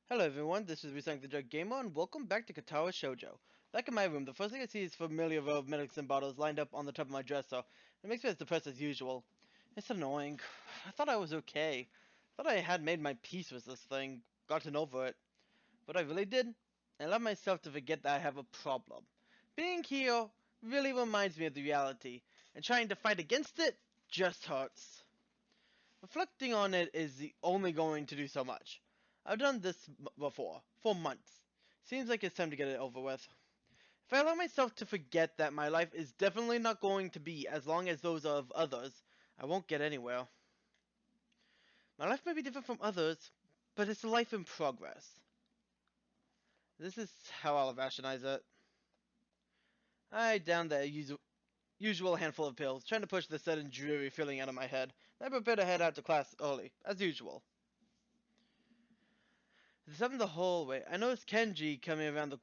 Hello everyone, this is Misha the Drug Gamer, and welcome back to Katawa Shoujo. Back in my room, the first thing I see is familiar row of medicine bottles lined up on the top of my dresser. It makes me as depressed as usual. It's annoying. I thought I was okay. I thought I had made my peace with this thing, gotten over it. But I really did. I allowed myself to forget that I have a problem. Being here really reminds me of the reality, and trying to fight against it just hurts. Reflecting on it is the only going to do so much. I've done this before, for months. Seems like it's time to get it over with. If I allow myself to forget that my life is definitely not going to be as long as those of others, I won't get anywhere. My life may be different from others, but it's a life in progress. This is how I'll rationalize it. I downed the usual handful of pills, trying to push the sudden dreary feeling out of my head. I prepared to head out to class early, as usual. As I'm in the hallway, I noticed Kenji coming around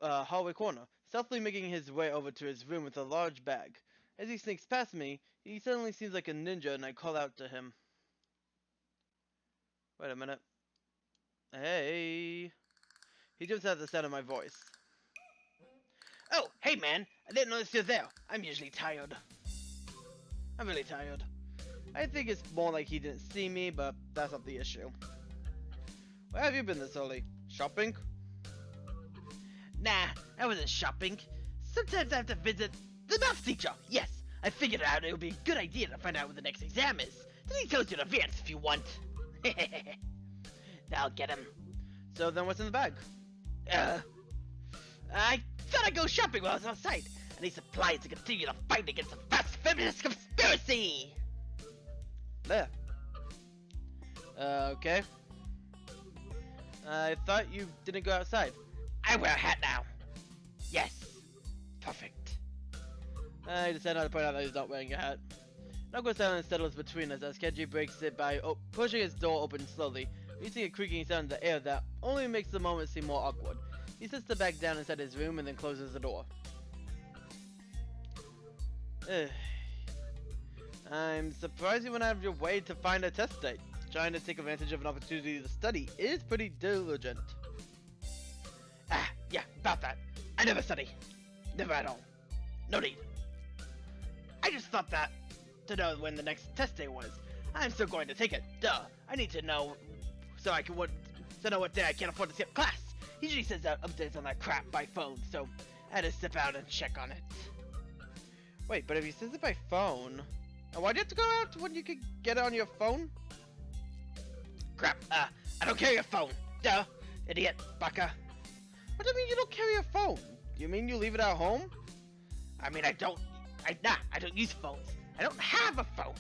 the hallway corner, stealthily making his way over to his room with a large bag. As he sneaks past me, he suddenly seems like a ninja, and I call out to him. Wait a minute. Hey. He jumps out at the sound of my voice. Oh, hey man, I didn't notice you're there. I'm usually tired. I'm really tired. I think it's more like he didn't see me, but that's not the issue. Where have you been this early? Shopping? Nah, I wasn't shopping. Sometimes I have to visit the math teacher. Yes, I figured out it would be a good idea to find out what the next exam is. Then he tells you in advance if you want. I'll get him. So then what's in the bag? I thought I'd go shopping while I was outside. I need supplies to continue the fight against the vast feminist conspiracy. There. Okay. I thought you didn't go outside. I wear a hat now. Yes. Perfect. I decided not to point out that he's not wearing a hat. An awkward silence settles between us as Kenji breaks it by pushing his door open slowly, releasing a creaking sound in the air that only makes the moment seem more awkward. He sits the bag down inside his room and then closes the door. I'm surprised you went out of your way to find a test date. Trying to take advantage of an opportunity to study is pretty diligent. Yeah, about that. I never study. Never at all. No need. I just thought that to know when the next test day was. I'm still going to take it. Duh. I need to know so I can know what day I can't afford to skip class. He usually sends out updates on that crap by phone, so I had to step out and check on it. Wait, but if he sends it by phone, why do you have to go out when you could get it on your phone? Crap, I don't carry a phone. Duh, idiot, baka. What do you mean you don't carry a phone? Do you mean you leave it at home? I mean, I don't use phones. I don't have a phone.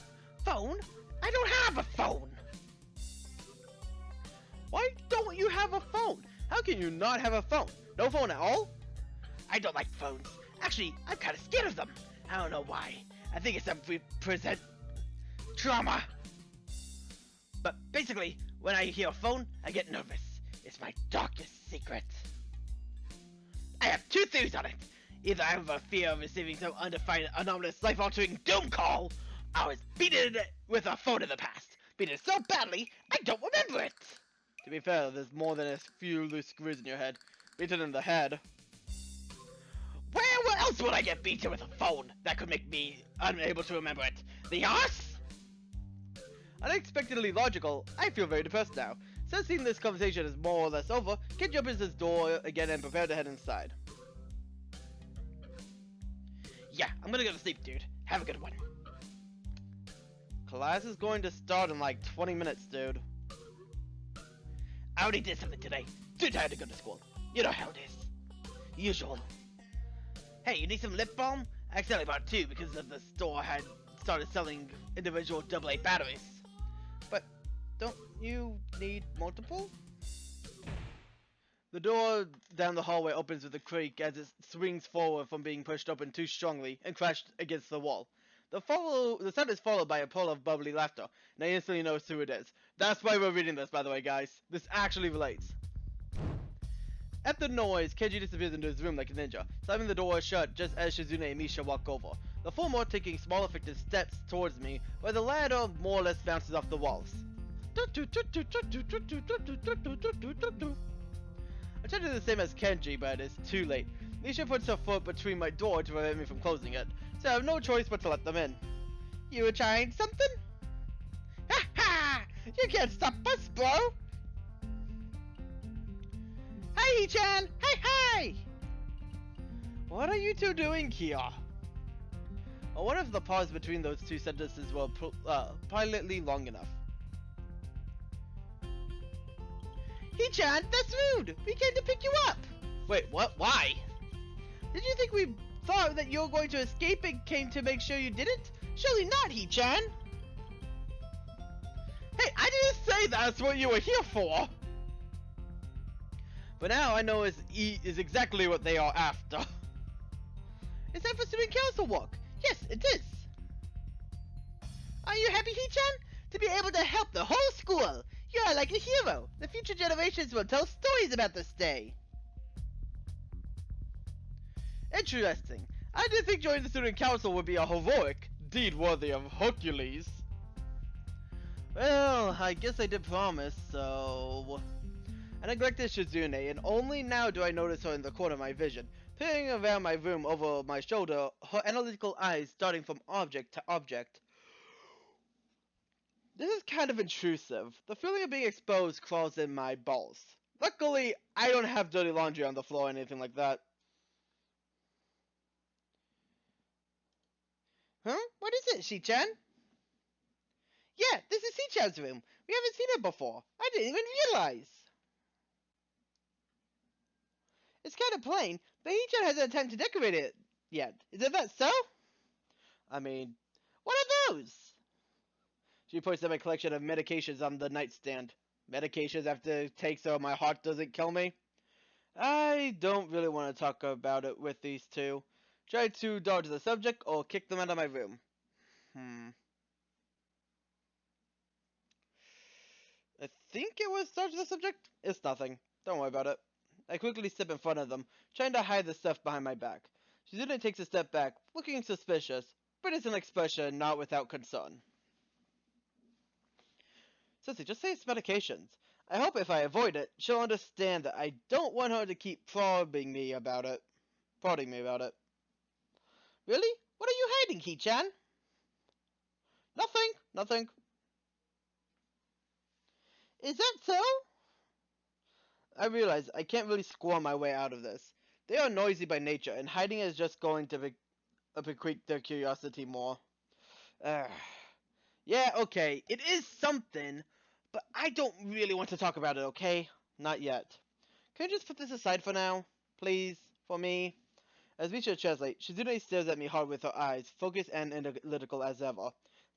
Phone? I don't have a phone. Why don't you have a phone? How can you not have a phone? No phone at all? I don't like phones. Actually, I'm kind of scared of them. I don't know why. I think it's some present trauma. But basically, when I hear a phone, I get nervous. It's my darkest secret. I have two theories on it. Either I have a fear of receiving some undefined, anomalous, life-altering doom call, I was beaten with a phone in the past. Beaten so badly, I don't remember it. To be fair, there's more than a few loose screws in your head. Beaten in the head. Where else would I get beaten with a phone that could make me unable to remember it? The arse? Unexpectedly logical, I feel very depressed now. Sensing this conversation is more or less over, Kenji opens his door again and prepares to head inside. Yeah, I'm gonna go to sleep, dude. Have a good one. Class is going to start in like 20 minutes, dude. I already did something today. Too tired to go to school. You know how it is. Usual. Hey, you need some lip balm? I accidentally bought two because the store had started selling individual AA batteries. But don't you need multiple? The door down the hallway opens with a creak as it swings forward from being pushed open too strongly and crashed against the wall. The sound is followed by a pull of bubbly laughter, and I instantly notice who it is. That's why we're reading this, by the way, guys. This actually relates. At the noise, Kenji disappears into his room like a ninja, slamming the door shut just as Shizune and Misha walk over. The former taking small effective steps towards me, while the latter more or less bounces off the walls. I tried to do the same as Kenji, but it's too late. Misha puts her foot between my door to prevent me from closing it, so I have no choice but to let them in. You were trying something? Ha ha! You can't stop us, bro! Hi, Chan! Hi, hi! What are you two doing here? I wonder if the pause between those two sentences were politely long enough. Hee-chan, that's rude! We came to pick you up! Wait, what? Why? Did you think we thought that you were going to escape and came to make sure you didn't? Surely not, Hee-chan! Hey, I didn't say that's what you were here for! But now I know is exactly what they are after. It's time for student council walk. Yes, it is. Are you happy, Hee-chan? To be able to help the whole school. You are like a hero. The future generations will tell stories about this day. Interesting. I didn't think joining the student council would be a heroic deed worthy of Hercules. Well, I guess I did promise, so... I neglected Shizune, and only now do I notice her in the corner of my vision, peering around my room over my shoulder, her analytical eyes darting from object to object. This is kind of intrusive. The feeling of being exposed crawls in my balls. Luckily, I don't have dirty laundry on the floor or anything like that. Huh? What is it, Shi-chan? Yeah, this is Shi-chan's room. We haven't seen it before. I didn't even realize. It's kind of plain, but Shi-chan hasn't had time to decorate it yet. Isn't that so? I mean, what are those? She points at my collection of medications on the nightstand. Medications I have to take so my heart doesn't kill me? I don't really want to talk about it with these two. Try to dodge the subject or kick them out of my room. I think it was dodge the subject? It's nothing. Don't worry about it. I quickly step in front of them, trying to hide the stuff behind my back. Shizune takes a step back, looking suspicious, but it's an expression not without concern. Sissy, just say it's medications. I hope if I avoid it, she'll understand that I don't want her to keep prodding me about it. Really? What are you hiding, Hee-chan? Nothing. Is that so? I realize I can't really squirm my way out of this. They are noisy by nature, and hiding is just going to pique their curiosity more. Yeah, okay, it is something, but I don't really want to talk about it, okay? Not yet. Can you just put this aside for now? Please? For me? As Misha translates, Shizune stares at me hard with her eyes, focused and analytical as ever,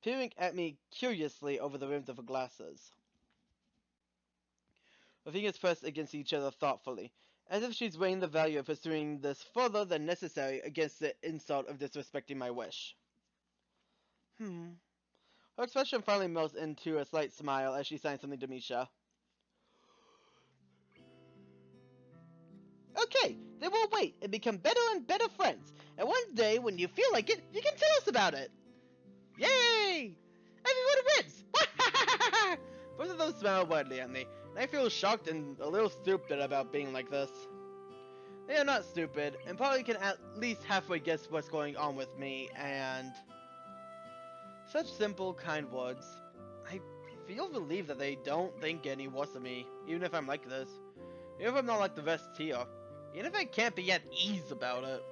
peering at me curiously over the rims of her glasses. Her fingers pressed against each other thoughtfully, as if she's weighing the value of pursuing this further than necessary against the insult of disrespecting my wish. Her expression finally melts into a slight smile as she signs something to Misha. Okay, then we'll wait and become better and better friends, and one day when you feel like it, you can tell us about it! Yay! Everyone wins! Both of them smile widely at me, and I feel shocked and a little stupid about being like this. They are not stupid, and probably can at least halfway guess what's going on with me, and... Such simple, kind words. I feel relieved that they don't think any worse of me, even if I'm like this. Even if I'm not like the rest here. Even if I can't be at ease about it.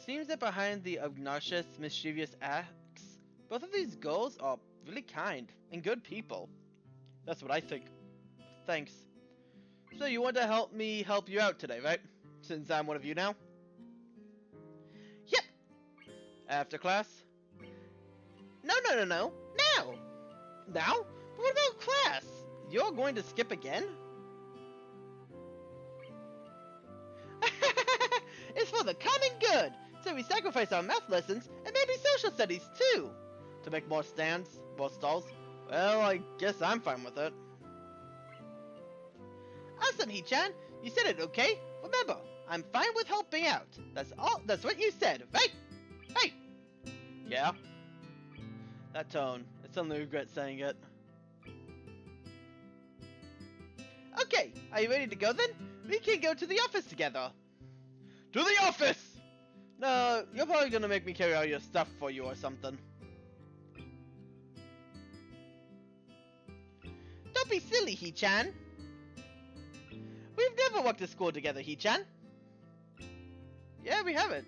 Seems that behind the obnoxious, mischievous acts, both of these girls are really kind and good people. That's what I think. Thanks. So you want to help me help you out today, right? Since I'm one of you now? Yep! After class? No. Now! Now? But what about class? You're going to skip again? It's for the common good! So we sacrifice our math lessons and maybe social studies too! To make more stalls? Well, I guess I'm fine with it. Awesome, Hee-chan! You said it, okay? Remember, I'm fine with helping out. That's what you said, right? Hey! Yeah? That tone. I suddenly regret saying it. Okay, are you ready to go then? We can go to the office together. To the office! No, you're probably gonna make me carry all your stuff for you or something. Don't be silly, Hee-chan. We've never walked to school together, Hee-chan. Yeah, we haven't.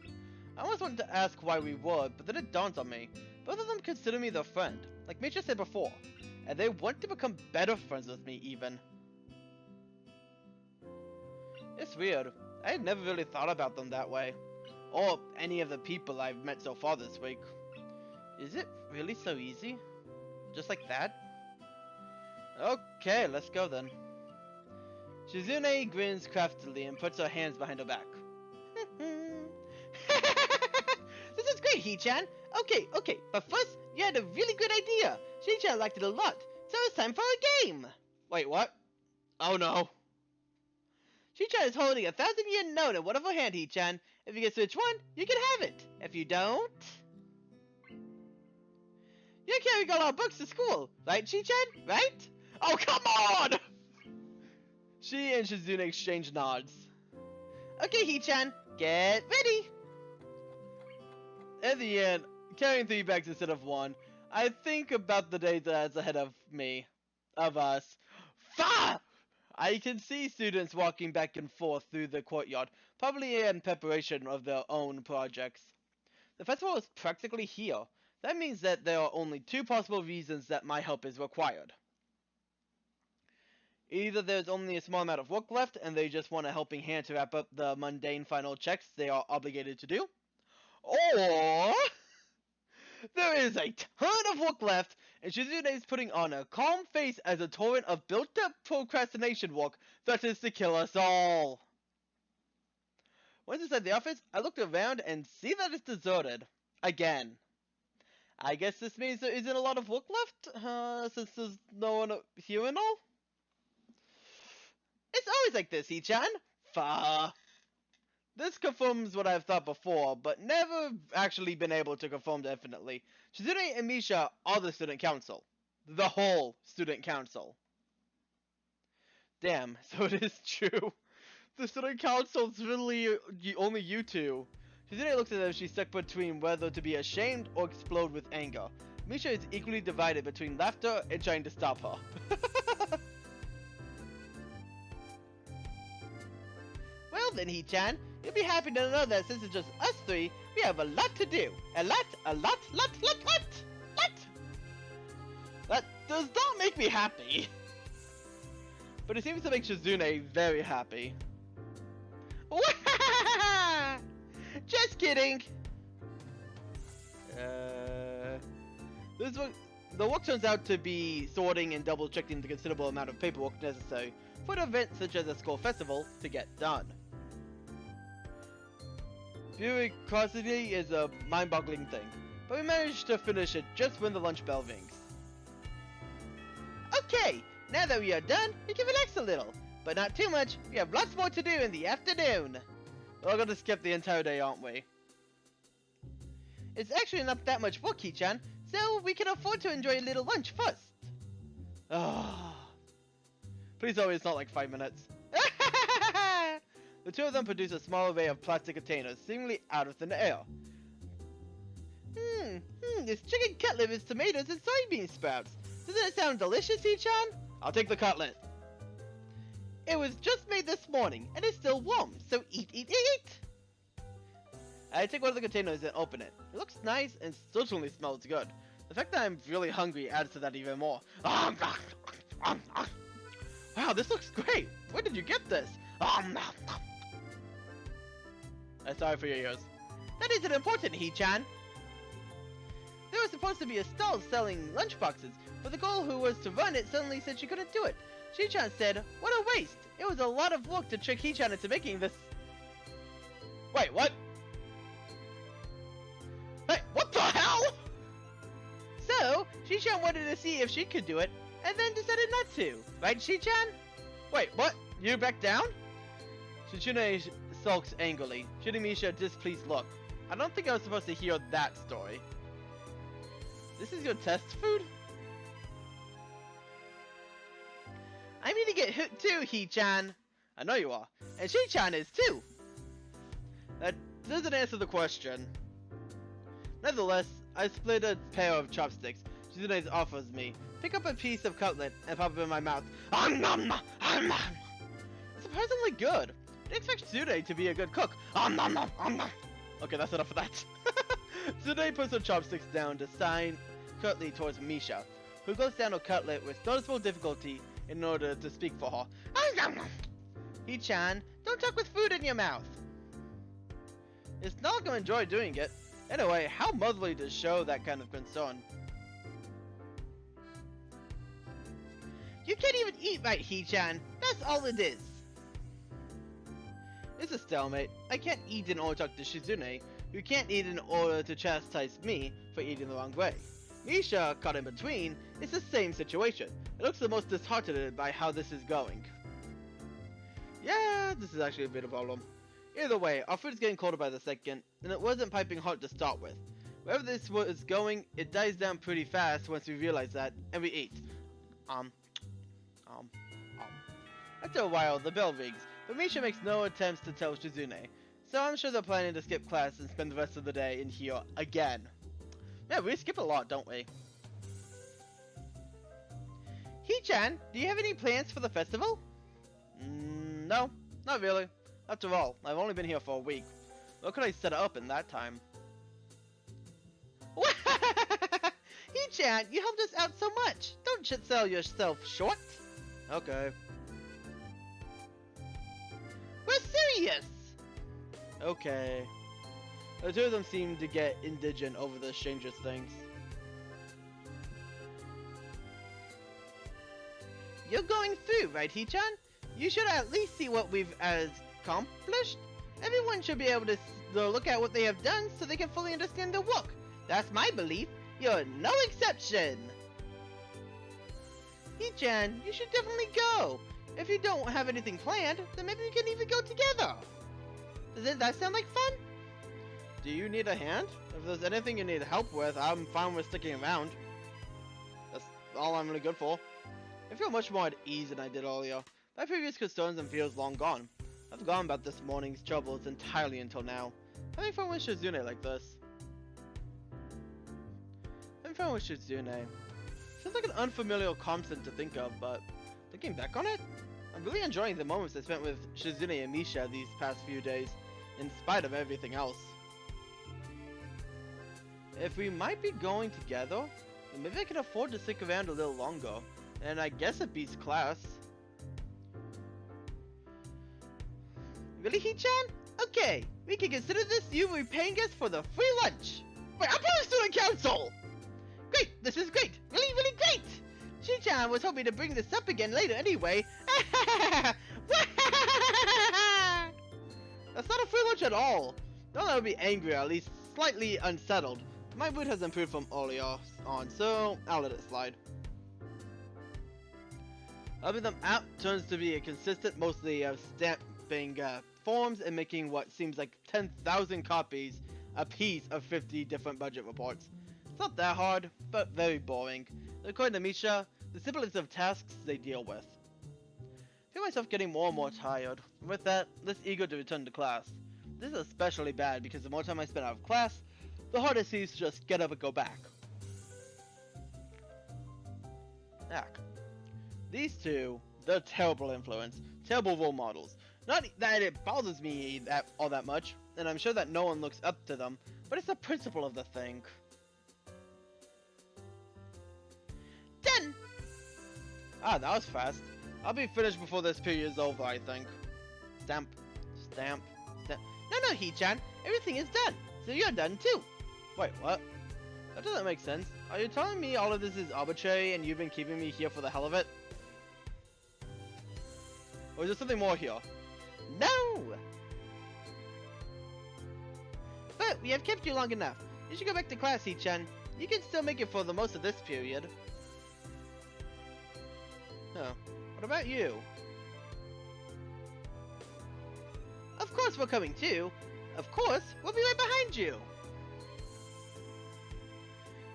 I almost wanted to ask why we would, but then it dawns on me. Both of them consider me their friend, like Misha said before, and they want to become better friends with me, even. It's weird. I had never really thought about them that way. Or any of the people I've met so far this week. Is it really so easy? Just like that? Okay, let's go then. Shizune grins craftily and puts her hands behind her back. This is great, Hee-chan. Okay, but first, you had a really good idea. Hee-chan liked it a lot, so it's time for a game. Wait, what? Oh no. Hee-chan is holding a 1,000-yen note in one of her hand, Hee-chan. If you guess which one, you can have it. If you don't... You're carrying all our books to school, right, Hee-chan? Right? Oh, come on! She and Shizune exchange nods. Okay, Hee-chan, get ready! At the end, carrying 3 bags instead of 1, I think about the day that's ahead of me. Of us. Fa! I can see students walking back and forth through the courtyard, probably in preparation of their own projects. The festival is practically here. That means that there are only 2 possible reasons that my help is required. Either there's only a small amount of work left and they just want a helping hand to wrap up the mundane final checks they are obligated to do, or there is a ton of work left and Shizune is putting on a calm face as a torrent of built-up procrastination work threatens to kill us all. Once inside the office, I looked around and see that it's deserted. Again. I guess this means there isn't a lot of work left, since there's no one here and all? It's always like this, Hee-chan. This confirms what I've thought before, but never actually been able to confirm definitely. Shizune and Misha are the student council. The whole student council. Damn, so it is true. The student council's really only you two. Shizune looks as if she's stuck between whether to be ashamed or explode with anger. Misha is equally divided between laughter and trying to stop her. Well then, Hee-chan, you'll be happy to know that since it's just us 3, we have a lot to do. A lot. That does not make me happy. But it seems to make Shizune very happy. Just kidding. The work turns out to be sorting and double checking the considerable amount of paperwork necessary for an event such as a school festival to get done. Bureaucracy is a mind-boggling thing, but we managed to finish it just when the lunch bell rings. Okay, now that we are done, we can relax a little, but not too much. We have lots more to do in the afternoon. We're gonna skip the entire day, aren't we? It's actually not that much work, Hee-chan, so we can afford to enjoy a little lunch first. Please tell me it's not like 5 minutes. The 2 of them produce a small array of plastic containers, seemingly out of thin air. This chicken cutlet with tomatoes and soybean sprouts. Doesn't it sound delicious, Hee-chan? I'll take the cutlet. It was just made this morning, and it's still warm, so eat! I take one of the containers and open it. It looks nice and certainly smells good. The fact that I'm really hungry adds to that even more. Wow, this looks great! Where did you get this? I'm sorry for your ears. That isn't important, Hee-chan. There was supposed to be a stall selling lunchboxes, but the girl who was to run it suddenly said she couldn't do it. Hee-chan said, "What a waste! It was a lot of work to trick Hee-chan into making this." Wait, what? Hey, what the hell? So, Hee-chan wanted to see if she could do it, and then decided not to. Right, Hee-chan? Wait, what? You back down? Shizune sulks angrily, shooting Misha a displeased look. I don't think I was supposed to hear that story. This is your test food? I'm gonna get hooked too, He-chan. I know you are. And She-chan is too. That doesn't answer the question. Nevertheless, I split a pair of chopsticks Shizune offers me. Pick up a piece of cutlet and pop it in my mouth. Surprisingly good. I didn't expect Shizune to be a good cook. Okay, that's enough of that. Shizune puts her chopsticks down to sign curtly towards Misha, who goes down her cutlet with noticeable difficulty in order to speak for her. He-chan, don't talk with food in your mouth. It's not gonna enjoy doing it. Anyway, how motherly to show that kind of concern. You can't even eat right, He-chan. That's all it is. It's a stalemate. I can't eat in order to talk to Shizune, who can't eat in order to chastise me for eating the wrong way. Misha, caught in between, is the same situation. It looks the most disheartened by how this is going. Yeah, this is actually a bit of a problem. Either way, our food is getting colder by the second, and it wasn't piping hot to start with. Wherever this was going, it dies down pretty fast once we realize that, and we eat. After a while, the bell rings, but Misha makes no attempts to tell Shizune, so I'm sure they're planning to skip class and spend the rest of the day in here again. Yeah, we skip a lot, don't we? He-chan, do you have any plans for the festival? No, not really. After all, I've only been here for a week. What could I set up in that time? He-chan, you helped us out so much. Don't sell yourself short. Okay. We're serious. Okay. The two of them seem to get indigent over the strangest things. You're going through, right, He-chan? You should at least see what we've accomplished. Everyone should be able to look at what they have done so they can fully understand their work. That's my belief. You're no exception. He-chan, you should definitely go. If you don't have anything planned, then maybe we can even go together. Does that sound like fun? Do you need a hand? If there's anything you need help with, I'm fine with sticking around. That's all I'm really good for. I feel much more at ease than I did earlier. My previous concerns and fears long gone. I've forgotten about this morning's troubles entirely until now. Having fun with Shizune like this. Having fun with Shizune. Sounds like an unfamiliar concept to think of, but thinking back on it, I'm really enjoying the moments I spent with Shizune and Misha these past few days, in spite of everything else. If we might be going together, then maybe I can afford to stick around a little longer, and I guess it beats class. Really, He-chan? Okay, we can consider this you repaying us for the free lunch. Wait, I'm part of student council! Great, this is great, really, really great! She-chan was hoping to bring this up again later anyway. That's not a free lunch at all. Not that I would be angry, or at least slightly unsettled. My mood has improved from earlier on, so I'll let it slide. Helping them out turns to be a consistent, mostly of stamping forms and making what seems like 10,000 copies a piece of 50 different budget reports. It's not that hard, but very boring. According to Misha, the simplest of tasks they deal with. I feel myself getting more and more tired, and with that, less eager to return to class. This is especially bad because the more time I spend out of class, the harder it seems to just get up and go back. These two, they're terrible influence, terrible role models. Not that it bothers me all that much, and I'm sure that no one looks up to them, but it's the principle of the thing. Done! Ah, that was fast. I'll be finished before this period is over, I think. Stamp. Stamp. Stamp. No, He-chan. Everything is done. So you're done too. Wait, what? That doesn't make sense. Are you telling me all of this is arbitrary and you've been keeping me here for the hell of it? Or is there something more here? No! But we have kept you long enough. You should go back to class, He-chan. You can still make it for the most of this period. Huh. What about you? Of course we're coming too. Of course, we'll be right behind you.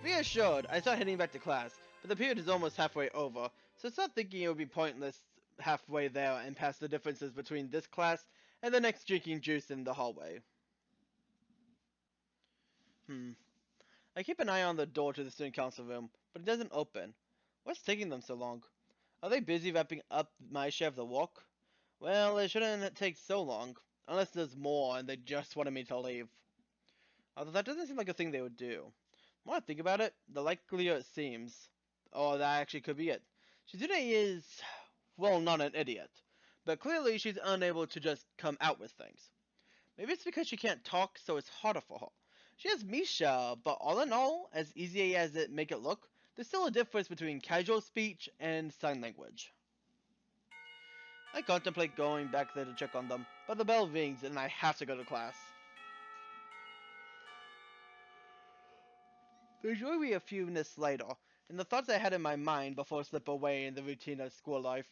Reassured, I start heading back to class, but the period is almost halfway over, so I start thinking it would be pointless halfway there and past the differences between this class and the next drinking juice in the hallway. I keep an eye on the door to the student council room, but it doesn't open. What's taking them so long? Are they busy wrapping up my share of the work? Well, it shouldn't take so long, unless there's more and they just wanted me to leave. Although that doesn't seem like a thing they would do. The more I think about it, the likelier it seems. Oh, that actually could be it. Shizune is, well, not an idiot, but clearly she's unable to just come out with things. Maybe it's because she can't talk, so it's harder for her. She has Misha, but all in all, as easy as it make it look, there's still a difference between casual speech and sign language. I contemplate going back there to check on them, but the bell rings and I have to go to class. The joy will be a few minutes later, and the thoughts I had in my mind before slip away in the routine of school life.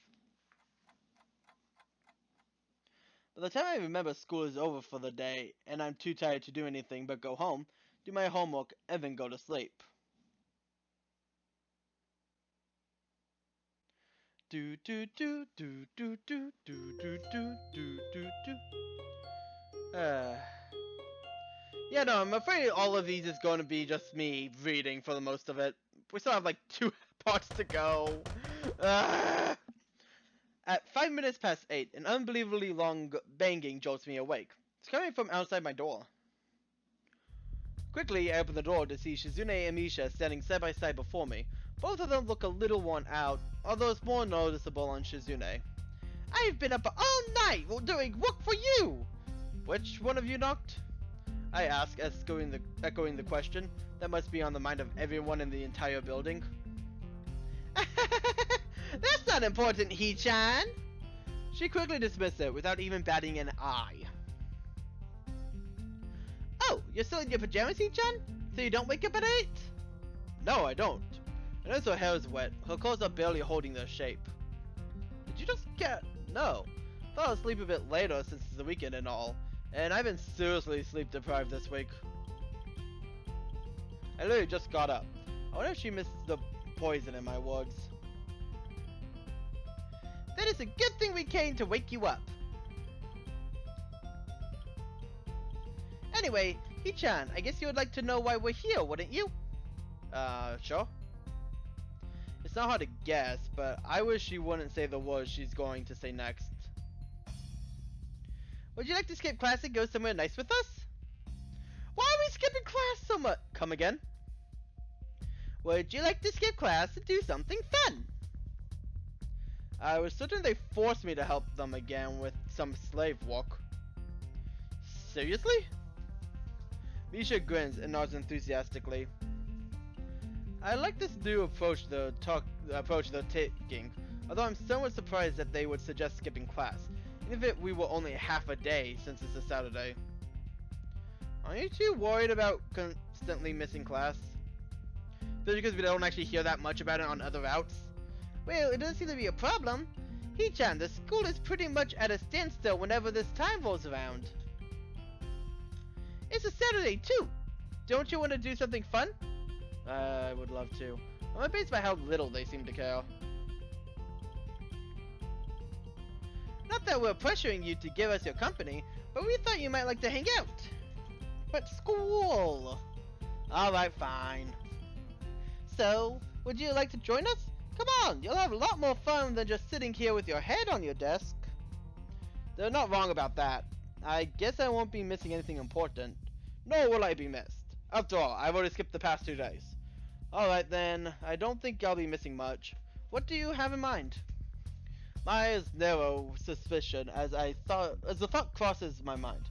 By the time I remember school is over for the day, and I'm too tired to do anything but go home, do my homework, and then go to sleep. Do do do do do do do do do do do do. Yeah, no, I'm afraid all of these is going to be just me reading for the most of it. We still have like 2 parts to go. At 5 minutes past 8, an unbelievably long banging jolts me awake. It's coming from outside my door. Quickly, I open the door to see Shizune and Misha standing side by side before me. Both of them look a little worn out, although it's more noticeable on Shizune. I've been up all night doing work for you! Which one of you knocked? I ask, echoing the question that must be on the mind of everyone in the entire building. That's not important, Hee-chan! She quickly dismissed it without even batting an eye. Oh, you're still in your pajamas, Hee-chan? So you don't wake up at 8? No, I don't. I notice her hair is wet. Her clothes are barely holding their shape. Did you just get... No. Thought I'd sleep a bit later since it's the weekend and all. And I've been seriously sleep deprived this week. I literally just got up. I wonder if she missed the poison in my words. That is a good thing we came to wake you up. Anyway, Hee-chan, I guess you would like to know why we're here, wouldn't you? Sure. It's not hard to guess, but I wish she wouldn't say the words she's going to say next. Would you like to skip class and go somewhere nice with us? Why are we skipping class so much? Come again? Would you like to skip class and do something fun? I was certain they forced me to help them again with some slave work. Seriously? Misha grins and nods enthusiastically. I like this new approach they're taking, although I'm somewhat surprised that they would suggest skipping class, even if we were only half a day since it's a Saturday. Aren't you too worried about constantly missing class? Especially because we don't actually hear that much about it on other routes? Well, it doesn't seem to be a problem. Hee-chan, the school is pretty much at a standstill whenever this time rolls around. It's a Saturday too! Don't you want to do something fun? I would love to. I'm amazed by how little they seem to care. Not that we're pressuring you to give us your company, but we thought you might like to hang out. But school! Alright, fine. So, would you like to join us? Come on, you'll have a lot more fun than just sitting here with your head on your desk. They're not wrong about that. I guess I won't be missing anything important. Nor will I be missed. After all, I've already skipped the past 2 days. Alright then, I don't think I'll be missing much. What do you have in mind? My eyes narrow suspicion as the thought crosses my mind.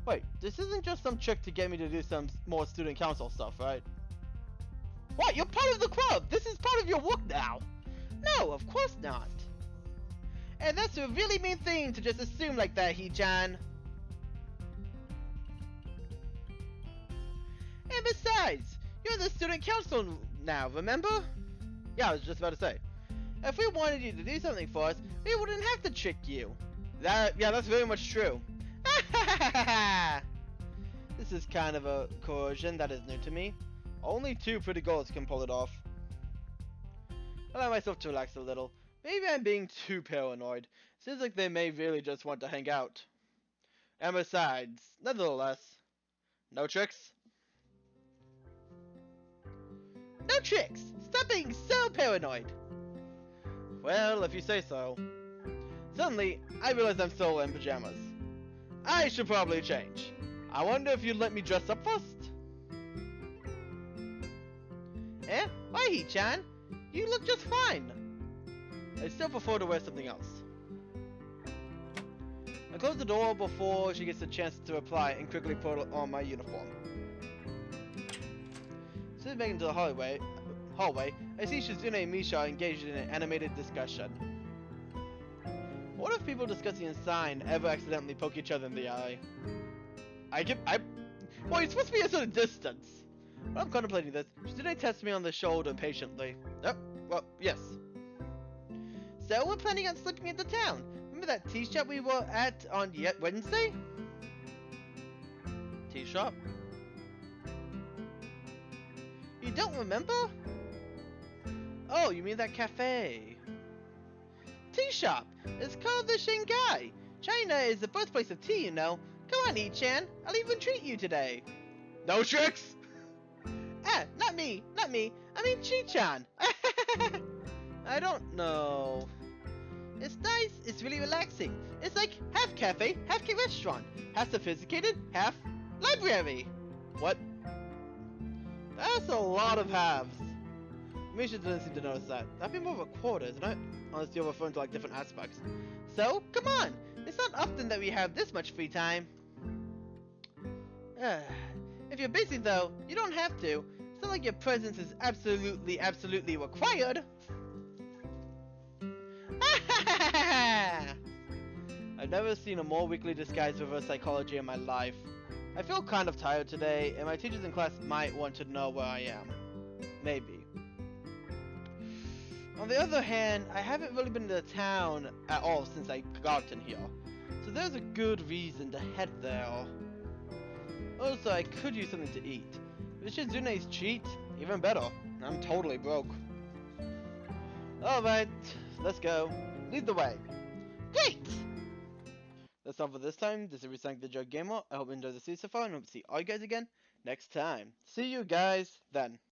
Wait, this isn't just some trick to get me to do some more student council stuff, right? What? You're part of the club! This is part of your work now! No, of course not. And that's a really mean thing to just assume like that, Hee-chan. And besides, you're in the student council now, remember? Yeah, I was just about to say. If we wanted you to do something for us, we wouldn't have to trick you. Yeah, that's very much true. This is kind of a coercion that is new to me. Only 2 pretty girls can pull it off. I allow myself to relax a little. Maybe I'm being too paranoid. Seems like they may really just want to hang out. And besides, nevertheless, no tricks? No tricks! Stop being so paranoid! Well, if you say so. Suddenly, I realize I'm still in pajamas. I should probably change. I wonder if you'd let me dress up first? Eh? Why, He-chan? You look just fine. I still prefer to wear something else. I close the door before she gets a chance to reply and quickly put on my uniform. Sitting back into the hallway, I see Shizune and Misha engaged in an animated discussion. What if people discussing a sign ever accidentally poke each other in the eye? Well, you're supposed to be a certain distance. While I'm contemplating this, Shizune taps me on the shoulder patiently. Oh, well, yes. So we're planning on slipping into town. Remember that tea shop we were at on Wednesday? Tea shop? You don't remember? Oh, you mean that cafe? Tea shop. It's called the Shanghai. China is the birthplace of tea, you know. Come on, Ichan. I'll even treat you today. No tricks? Ah, not me. I mean Chi-chan. I don't know. It's nice. It's really relaxing. It's like half cafe, half restaurant, half sophisticated, half library. What? That's a lot of halves. Misha doesn't seem to notice that. That'd be more of a quarter, isn't it? Unless you're referring to like different aspects. So, come on! It's not often that we have this much free time. If you're busy though, you don't have to. It's not like your presence is absolutely required. I've never seen a more weakly disguised reverse psychology in my life. I feel kind of tired today, and my teachers in class might want to know where I am. Maybe. On the other hand, I haven't really been to town at all since I got in here, so there's a good reason to head there. Also, I could use something to eat. If it's Shizune's treat, even better. I'm totally broke. Alright, let's go. Lead the way. Great! That's all for this time. This is Resank the Jug Gamer. I hope you enjoyed the series so far, and hope to see all you guys again next time. See you guys then.